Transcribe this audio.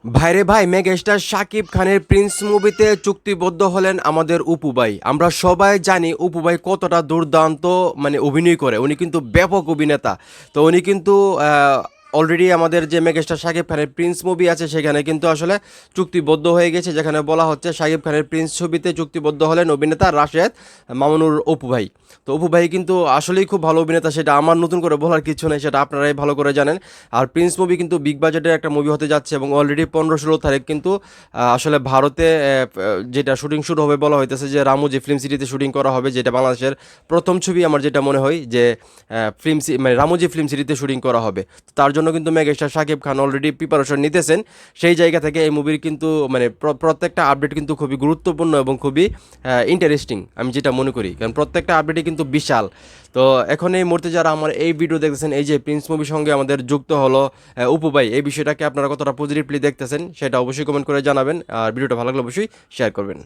ভাইরে ভাই, মেগাস্টার শাকিব খানের প্রিন্স মুভিতে চুক্তিবদ্ধ হলেন আমাদের অপু ভাই। আমরা সবাই জানি অপু ভাই কতটা দুর্দান্ত অভিনয় করে। উনি কিন্তু ব্যাপক অভিনেতা। তো উনি কিন্তু অলরেডি আমাদের যে মেগাস্টার শাকিব খানের প্রিন্স মুভি আছে সেখানে কিন্তু আসলে চুক্তিবদ্ধ হয়ে গেছে, যেখানে বলা হচ্ছে শাকিব খানের প্রিন্স ছবিতে চুক্তিবদ্ধ হলেন অভিনেতা রাশেদ মামুনুর অপু ভাই। তো অপু ভাই কিন্তু আসলেই খুব ভালো অভিনেতা, সেটা আমার নতুন করে বলার কিছু নেই, সেটা আপনারাই ভালো করে জানেন। আর প্রিন্স মুভি কিন্তু বিগ বাজেটের একটা মুভি হতে যাচ্ছে এবং অলরেডি 15-16 তারিখ কিন্তু আসলে ভারতে যেটা শুটিং শুরু হবে, বলা হইতেছে যে রামোজি ফিল্ম সিটিতে শুটিং করা হবে, যেটা বাংলাদেশের প্রথম ছবি। আমার যেটা মনে হয় যে রামোজি ফিল্ম সিটিতে শুটিং করা হবে। তো তার জন্য কিন্তু megastar Shakib Khan already preparation নিতেছেন। সেই জায়গা থেকে এই মুভির কিন্তু প্রত্যেকটা আপডেট কিন্তু খুবই গুরুত্বপূর্ণ এবং খুবই ইন্টারেস্টিং, আমি যেটা মনে করি, কারণ প্রত্যেকটা আপডেটই কিন্তু বিশাল। তো এখন এই মুহূর্তে যারা আমার এই ভিডিও দেখতেছেন, এই যে প্রিন্স মুভির সঙ্গে আমাদের যুক্ত হলো অপু ভাই, এই বিষয়টাকে আপনারা কতটা পজিটিভলি দেখতেছেন সেটা অবশ্যই কমেন্ট করে জানাবেন। আর ভিডিওটা ভালো লাগলে অবশ্যই শেয়ার করবেন।